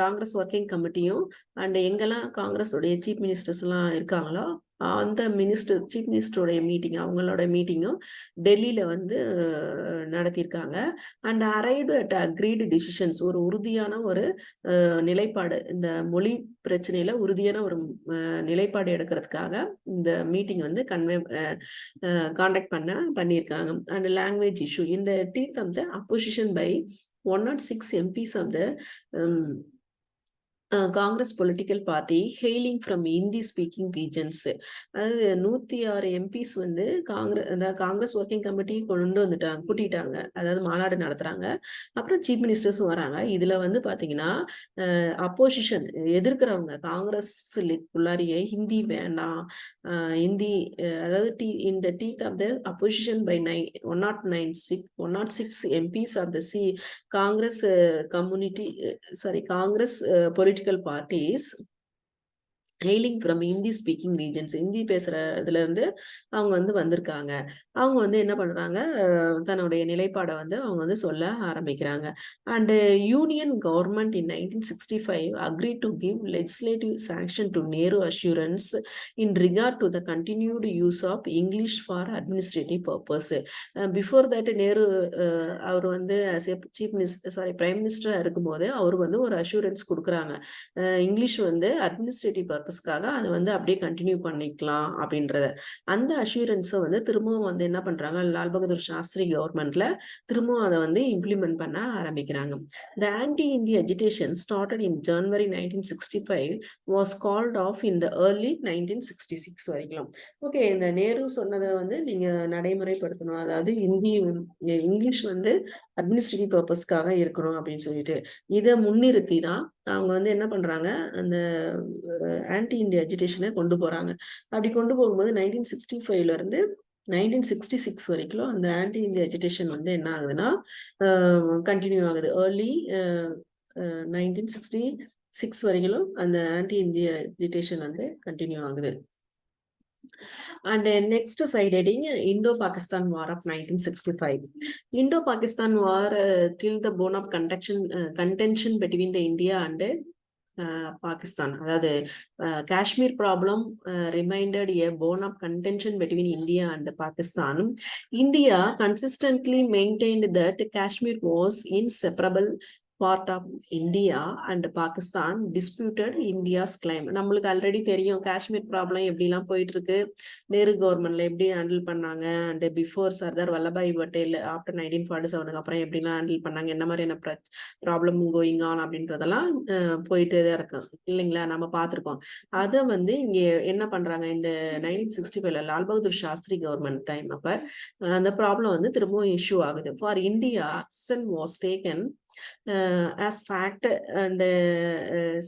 Speaker 1: காங்கிரஸ் ஒர்க்கிங் கமிட்டியும் அண்ட் எங்கெல்லாம் காங்கிரஸ் உடைய சீஃப் மினிஸ்டர்ஸ் எல்லாம் இருக்காங்களோ அந்த சீஃப் மினிஸ்டருடைய மீட்டிங், அவங்களோட மீட்டிங்கும் டெல்லியில வந்து நடத்தியிருக்காங்க. And arrived at agreed decisions, ஒரு உறுதியான ஒரு நிலைப்பாடு, இந்த மொழி பிரச்சனையில உறுதியான ஒரு நிலைப்பாடு எடுக்கிறதுக்காக இந்த மீட்டிங் வந்து கான்டாக்ட் பண்ணியிருக்காங்க. அண்ட் லாங்குவேஜ் இஷ்யூ இந்த teeth of the opposition by 106 MPs of the Congress political party hailing from Hindi speaking regions. அதாவது 106 எம்பிஸ் வந்து காங்கிரஸ் ஒர்க்கிங் கமிட்டி கூட்டிட்டாங்க. அதாவது மாநாடு நடத்துறாங்க. அப்புறம் சீஃப் மினிஸ்டர்ஸும் வராங்க. இதுல வந்து பாத்தீங்கன்னா அப்போசிஷன் எதிர்க்கிறவங்க காங்கிரஸ்க்குள்ளாரியே ஹிந்தி வேண்டாம், ஹிந்தி அதாவது இந்த teeth of the opposition by 106 MPs of the Congress community Congress political parties hailing from Hindi speaking regions. Hindi பேசுற இதுல இருந்து அவங்க வந்து வந்திருக்காங்க. அவங்க வந்து என்ன பண்றாங்க, தன்னுடைய நிலைப்பாடை வந்து அவங்க வந்து சொல்ல ஆரம்பிக்கிறாங்க. And union government in 1965 agreed to give legislative sanction to Nehru assurance in regard to the continued use of English for administrative purpose. Before that Nehru அவர் வந்து சீஃப் மினிஸ்டர் பிரைம் மினிஸ்டரா இருக்கும்போது அவர் வந்து ஒரு அஷூரன்ஸ் கொடுக்குறாங்க, இங்கிலீஷ் வந்து அட்மினிஸ்ட்ரேட்டிவ் பர்பஸ்க்காக அதை வந்து அப்படியே கண்டினியூ பண்ணிக்கலாம் அப்படின்றத. அந்த அஷூரன்ஸை வந்து திரும்பவும் வந்து என்ன பண்றாங்க, லால் பகதூர் சாஸ்திரி கவர்மெண்ட்ல திரும்பவும் அதை வந்து இம்ப்ளிமெண்ட் பண்ண ஆரம்பிக்கிறாங்க. The anti Indian agitation started in January 1965 was called off in the early 1966 வரைக்கும். ஓகே, இந்த நேரு சொன்னதை வந்து நீங்க நடைமுறைப்படுத்தணும், அதாவது இங்கிலீஷ் வந்து அட்மினிஸ்ட்ரேட்டிவ் பர்பஸ்க்காக இருக்கணும் அப்படின்னு சொல்லிட்டு இதை முன்னிறுத்தி தான் அவங்க வந்து என்ன பண்றாங்க, அந்த ஆன்டி இந்திய அஜிடேஷனை கொண்டு போறாங்க. அப்படி கொண்டு போகும்போது 1965ல இருந்து 1966 வரைக்கும் அந்த ஆன்டி இந்திய அஜிடேஷன் வந்து என்ன ஆகுதுன்னா கண்டினியூ ஆகுது. ஏர்லி 1966 வரைக்கும் அந்த ஆன்டி இந்திய அஜிடேஷன் வந்து கண்டினியூ ஆகுது. And next side heading, Indo-Pakistan War of 1965. Indo-Pakistan War till the bone of contention between the India and Pakistan. அதாவது Kashmir problem reminded a bone of contention between India and Pakistan. India consistently maintained that Kashmir was inseparable part of India and Pakistan disputed India's claim. நம்மளுக்கு ஆல்ரெடி தெரியும் காஷ்மீர் ப்ராப்ளம் எப்படிலாம் போயிட்டு இருக்கு, நேரு கவர்மெண்ட்ல எப்படி ஹேண்டில் பண்ணாங்க, and before Sardar Vallabhbhai Patel after 1947 அப்புறம் எப்படிலாம் ஹேண்டில் பண்ணாங்க, என்ன மாதிரியான ப்ராப்ளம் கோயிங் ஆன் அப்படின்றதெல்லாம் போயிட்டே தான் இருக்கும் இல்லைங்களா, நம்ம பார்த்துருக்கோம். அதை வந்து இங்க என்ன பண்றாங்க, இந்த 1965ல லால் பகதூர் சாஸ்திரி கவர்மெண்ட் டைம் அப்ப அந்த ப்ராப்ளம் வந்து திரும்பவும் இஷ்யூ ஆகுது. For India decision was taken as fact and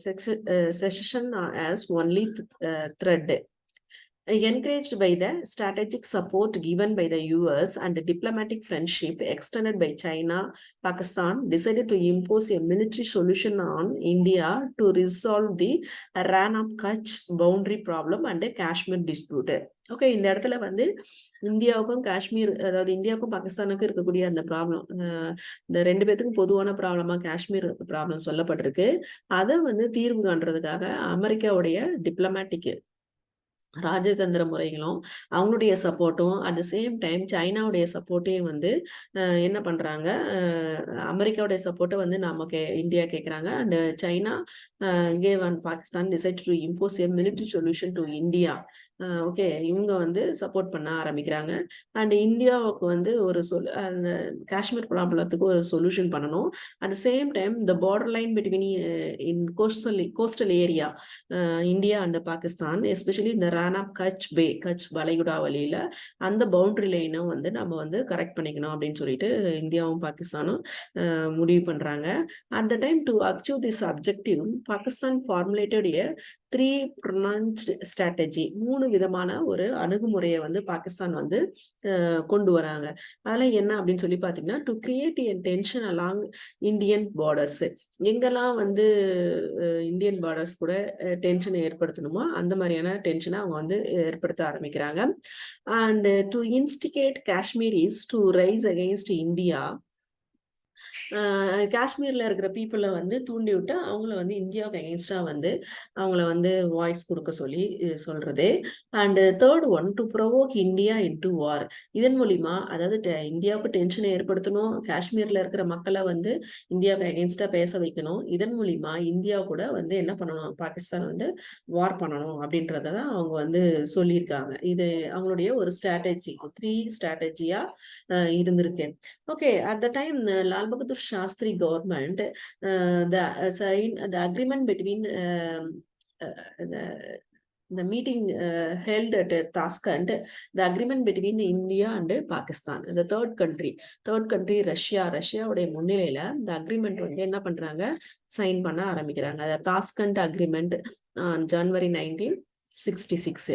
Speaker 1: secession as only thread. Encouraged by the strategic support given by the US and the diplomatic friendship extended by China, Pakistan decided to impose a military solution on India to resolve the Ran of Kutch boundary problem and the Kashmir dispute. Okay, இந்த இடத்துல வந்து இந்தியாவுக்கும் காஷ்மீர், அதாவது இந்தியாவுக்கும் பாகிஸ்தானுக்கும் இருக்கக்கூடிய அந்த ப்ராப்ளம், இந்த ரெண்டு பேத்துக்கும் பொதுவான ப்ராப்ளமா காஷ்மீர் ப்ராப்ளம் சொல்லப்பட்டிருக்கு. அதை வந்து தீர்வு காண்றதுக்காக அமெரிக்காவுடைய டிப்ளமேட்டிக் ராஜதந்திர முறைகளும் அவங்களுடைய சப்போர்ட்டும் அட் த சேம் டைம் சைனாவுடைய சப்போர்ட்டையும் வந்து என்ன பண்றாங்க, அமெரிக்காவுடைய சப்போர்ட்டை வந்து நமக்கு இந்தியா கேட்குறாங்க. And China gave and Pakistan decide to impose a military solution to India. Okay, இவங்க வந்து சப்போர்ட் பண்ண ஆரம்பிக்கிறாங்க. அண்ட் இந்தியாவுக்கு வந்து ஒரு அந்த காஷ்மீர் ப்ராப்ளத்துக்கு ஒரு சொல்யூஷன் பண்ணணும். At the same time the border line between in coastal area India and Pakistan, especially இந்த ரான் ஆஃப் கட்ச் பே, கட்ச் வளைகுடா வழியில அந்த பவுண்டரி லைனும் வந்து நம்ம வந்து கரெக்ட் பண்ணிக்கணும் அப்படின்னு சொல்லிட்டு இந்தியாவும் பாகிஸ்தானும் முடிவு பண்றாங்க. At the time to achieve this objective Pakistan formulated A 3-pronged strategy. 3 விதமான ஒரு அணுகுமுறையை வந்து பாகிஸ்தான் வந்து கொண்டு வராங்க. அதெல்லாம் என்ன அப்படின்னு சொல்லி பாத்தீங்கன்னா, to create a tension along Indian borders. எங்கெல்லாம் வந்து இந்தியன் பார்டர்ஸ் கூட டென்ஷனை ஏற்படுத்தணுமோ அந்த மாதிரியான டென்ஷனை அவங்க வந்து ஏற்படுத்த ஆரம்பிக்கிறாங்க. And to instigate Kashmiris to rice against India. காஷ்மீர்ல இருக்கிற பீப்புளை வந்து தூண்டி விட்டு அவங்கள வந்து இந்தியாவுக்கு அகெயின்ஸ்டா வந்து அவங்கள வந்து வாய்ஸ் கொடுக்க சொல்லி சொல்றது. And third one, to provoke India into war. இதன் மூலியமா, அதாவது இந்தியாவுக்கு டென்ஷனை ஏற்படுத்தணும், காஷ்மீர்ல இருக்கிற மக்களை வந்து இந்தியாவுக்கு அகெயின்ஸ்டா பேச வைக்கணும். இதன் மூலியமா இந்தியா கூட வந்து என்ன பண்ணணும், பாகிஸ்தான் வந்து வார் பண்ணணும் அப்படின்றதான் அவங்க வந்து சொல்லியிருக்காங்க. இது அவங்களுடைய ஒரு ஸ்ட்ராட்டஜி, 3 ஸ்ட்ராட்டஜியா இருந்திருக்கு. Okay, at the time Lal Lal Bahadur Shastri government, the agreement between the meeting held at Tashkent, the agreement between India and Pakistan, the third country Russia உடைய முன்னிலையில இந்த அக்ரிமெண்ட் வந்து என்ன பண்றாங்க, சைன் பண்ண ஆரம்பிக்கிறாங்க. The Tashkent agreement on January 1966.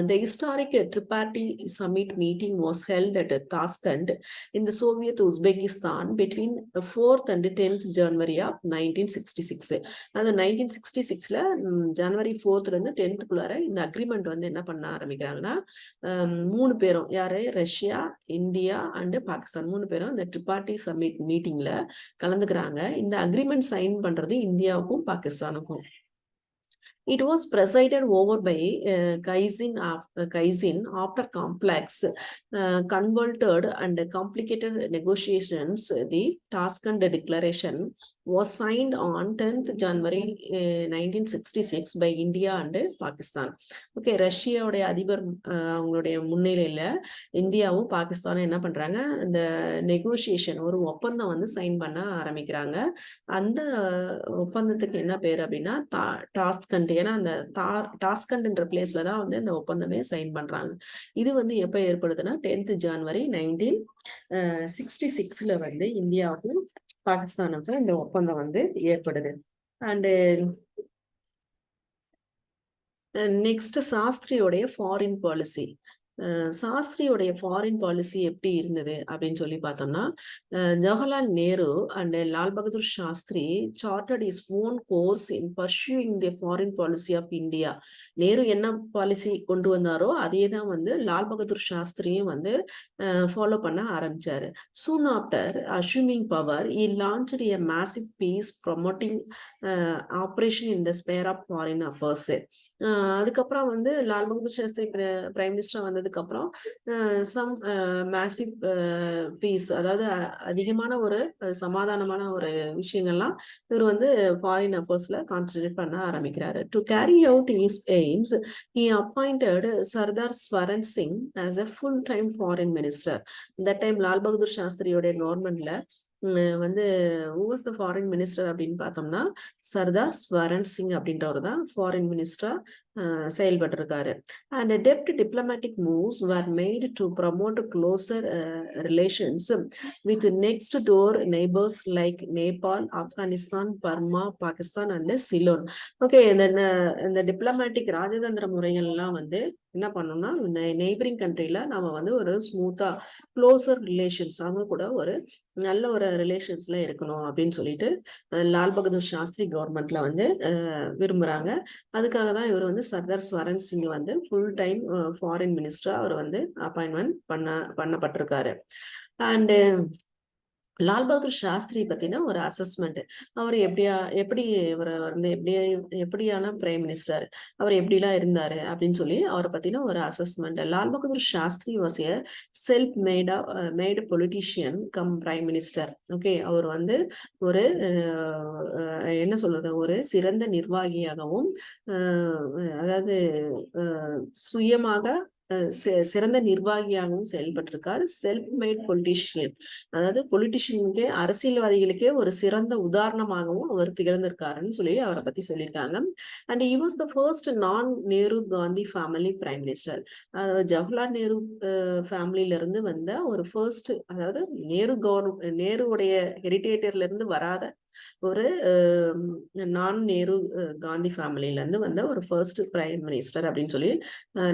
Speaker 1: The historic Tripartite Summit meeting was held at Tashkent in the Soviet Uzbekistan between 4th and 10th January of 1966. அந்த 1966ல ஜனவரி 4th இருந்து 10th குள்ளார இந்த அக்ரிமெண்ட் வந்து என்ன பண்ண ஆரம்பிக்கிறாங்கன்னா, 3 பேரும், யாரு, ரஷ்யா, இந்தியா அண்ட் பாகிஸ்தான், 3 பேரும் இந்த ட்ரிபார்ட்டி சமிட் மீட்டிங்ல கலந்துக்கிறாங்க. இந்த அக்ரிமெண்ட் சைன் பண்றது இந்தியாவுக்கும் பாகிஸ்தானுக்கும். It was presided over by Kaizen after complex, convoluted and complicated negotiations. The Tashkent Declaration was signed on 10th January 1966 by India and Pakistan. Okay, ரஷ்யாவுடைய அதிபர் அவங்களுடைய முன்னிலையில இந்தியாவும் பாகிஸ்தானும் என்ன பண்றாங்க, இந்த நெகோசியேஷன், ஒரு ஒப்பந்தம் வந்து சைன் பண்ண ஆரம்பிக்கிறாங்க. அந்த ஒப்பந்தத்துக்கு என்ன பேர் அப்படின்னா டாஸ்கண்ட். ஏன்னா அந்த டாஸ்கண்ட்ன்ற பிளேஸ்ல தான் வந்து இந்த ஒப்பந்தமே சைன் பண்றாங்க. இது வந்து எப்ப ஏற்படுதுன்னா 10th January 1966ல வந்து இந்தியாவுக்கும் பாகிஸ்தானுக்கும் இந்த ஒப்பந்தம் வந்து ஏற்படுது. அண்ட் நெக்ஸ்ட் சாஸ்திரியோடைய ஃபாரின் பாலிசி. சாஸ்திரியோடைய ஃபாரின் பாலிசி எப்படி இருந்தது அப்படின்னு சொல்லி பார்த்தோம்னா, Jawaharlal Nehru and Lal Bahadur Shastri charted his own course in pursuing the foreign policy of India. Nehru என்ன பாலிசி கொண்டு வந்தாரோ அதே தான் வந்து லால் பகதூர் சாஸ்திரியும் வந்து ஃபாலோ பண்ண ஆரம்பிச்சாரு. Soon after assuming power he launched a massive peace promoting operation in the sphere of foreign affairs. அதுக்கப்புறம் வந்து லால் பகதூர் சாஸ்திரி பிரைம் மினிஸ்டர் வந்ததுக்கு அப்புறம் சம் மேசிவ் பீஸ், அதாவது அதிகமான ஒரு சமாதானமான ஒரு விஷயங்கள்லாம் இவர் வந்து ஃபாரின் அஃபேர்ஸ்ல கான்சென்ட்ரேட் பண்ண ஆரம்பிக்கிறாரு. To carry out his AIIMS he appointed Sardar Swaran Singh as a full time foreign minister. இந்த டைம் லால் பகதூர் சாஸ்திரியோடைய கவர்மெண்ட்ல வந்து who was the foreign minister அப்படின்னு பார்த்தோம்னா சர்தார் ஸ்வரன் சிங் அப்படின்றவர் தான் ஃபாரின் மினிஸ்டரா செயல்பட்டு இருக்காரு. And dept diplomatic moves were made to promote closer relations with next door neighbors like Nepal, Afghanistan, Burma, Pakistan and Ceylon. Okay, இந்த டிப்ளமேட்டிக் ராஜதந்திர முறைகள் எல்லாம் வந்து என்ன பண்ணோம்னா, நெய்பரிங் கண்ட்ரில நாம வந்து ஒரு ஸ்மூத்தா க்ளோசர் ரிலேஷன்ஸ், அவங்க கூட ஒரு நல்ல ஒரு ரிலேஷன்ஸ்ல இருக்கணும் அப்படின்னு சொல்லிட்டு லால் பகதூர் சாஸ்திரி கவர்மெண்ட்ல வந்து விரும்புறாங்க. அதுக்காக தான் இவர் வந்து சர்தார் ஸ்வரன் சிங் வந்து ஃபுல் டைம் ஃபாரின் மினிஸ்டரா அவர் வந்து அப்பாயின்மெண்ட் பண்ணப்பட்டிருக்காரு. அண்ட் லால் பகதூர் சாஸ்திரி பத்தின ஒரு அசஸ்மெண்ட். அவர் எப்படி இவர் வந்து எப்படியான பிரைம் மினிஸ்டர், அவர் எப்படிலாம் இருந்தாரு அப்படின்னு சொல்லி அவரை பத்தின ஒரு assessment. Lal Bahadur Shastri was a self made politician cum prime minister. Okay, அவர் வந்து ஒரு என்ன சொல்றது, ஒரு சிறந்த நிர்வாகியாகவும், அதாவது சுயமாக சிறந்த நிர்வாகியாகவும் செயல்பட்டிருக்காரு. செல்ஃப் மேட் பொலிட்டிஷியன், அதாவது பொலிட்டிஷியனுக்கு, அரசியல்வாதிகளுக்கே ஒரு சிறந்த உதாரணமாகவும் அவர் திகழ்ந்திருக்காருன்னு சொல்லி அவரை பத்தி சொல்லியிருக்காங்க. And he was the first நான் Nehru Gandhi family prime minister. அதாவது ஜவஹர்லால் நேரு ஃபேமிலியில இருந்து வந்த ஒரு ஃபர்ஸ்ட், அதாவது நேருடைய ஹெரிடேட்டர்ல இருந்து வராத ஒரு நான் நேரு காந்தி ஃபேமிலியில இருந்து வந்த ஒரு ஃபர்ஸ்ட் பிரைம் மினிஸ்டர் அப்படின்னு சொல்லி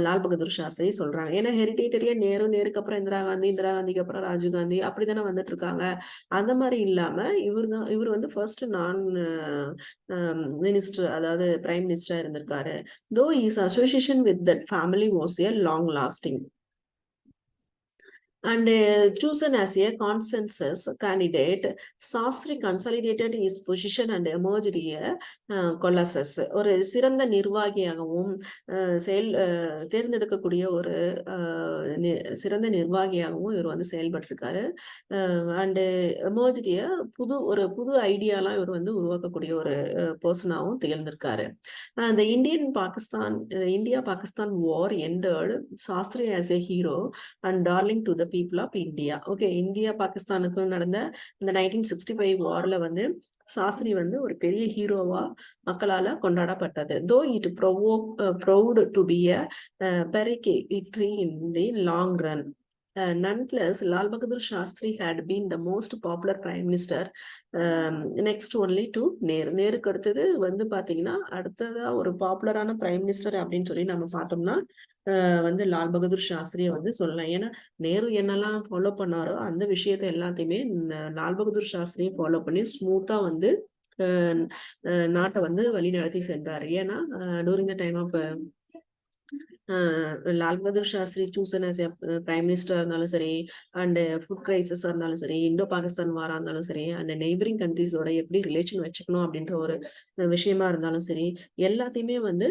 Speaker 1: லால் பகதூர் சாஸ்திரி சொல்றாங்க. ஏன்னா ஹெரிடேட்டரியா நேருக்கு அப்புறம் இந்திரா காந்திக்கு அப்புறம் ராஜீவ் காந்தி அப்படித்தானே வந்துட்டு இருக்காங்க. அந்த மாதிரி இல்லாம இவர் வந்து ஃபர்ஸ்ட் நான் மினிஸ்டர், அதாவது பிரைம் மினிஸ்டரா இருந்திருக்காரு. Though is association with that family was a long lasting and chosen as a consensus candidate. Sasthri consolidated his position and emerged a colossus. ஒரு சிறந்த நிர்வாகியாகவும் தேர்ந்தெடுக்கக்கூடிய ஒரு சிறந்த நிர்வாகியாகவும் இவர் வந்து செயல்பட்டிருக்காரு. அண்ட் எமர்ஜ் ஒரு புது ஐடியாலாம் இவர் வந்து உருவாக்கக்கூடிய ஒரு பர்சனாகவும் திகழ்ந்திருக்காரு. The India-Pakistan war ended Sasthri as a hero and darling to the people of India. Okay, India பாகிஸ்தானுக்கும் நடந்த இந்த 1965 வார்ல வந்து சாஸ்திரி வந்து ஒரு பெரிய ஹீரோவா மக்களால கொண்டாடப்பட்டது. Though it proud to be a ferric victory in the long run. Nonetheless, Lal Bahadur Shastri had been the most popular prime minister, next only to Nehru. நேருக்கு அடுத்தது வந்து பாத்தீங்கன்னா அடுத்ததா ஒரு பாப்புலரான பிரைம் மினிஸ்டர் அப்படின்னு சொல்லி நம்ம பார்த்தோம்னா வந்து லால் பகதூர் சாஸ்திரியை வந்து சொல்லலாம். ஏன்னா நேரு என்னெல்லாம் ஃபாலோ பண்ணாரோ அந்த விஷயத்த எல்லாத்தையுமே லால் பகதூர் சாஸ்திரியை ஃபாலோ பண்ணி ஸ்மூத்தா வந்து நாட்டை வந்து வழி நடத்தி சென்றார். ஏன்னா during the time of Lal Bahadur Shastri chosen as prime minister இருந்தாலும் சரி, அண்ட் ஃபுட் கிரைசிஸா இருந்தாலும் சரி, இந்தோ பாகிஸ்தான் வாரா இருந்தாலும் சரி, அண்ட் நெய்பரிங் கண்ட்ரிஸோட எப்படி ரிலேஷன் வச்சுக்கணும் அப்படின்ற ஒரு விஷயமா இருந்தாலும் சரி, எல்லாத்தையுமே வந்து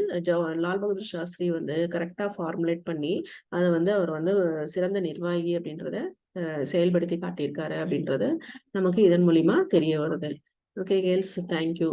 Speaker 1: லால் பகதூர் சாஸ்திரி வந்து கரெக்டா ஃபார்முலேட் பண்ணி அதை வந்து அவர் வந்து சிறந்த நிர்வாகி அப்படின்றத செயல்படுத்தி காட்டியிருக்காரு அப்படின்றது நமக்கு இதன் மூலியமா தெரிய வருது. Okay girls, thank you.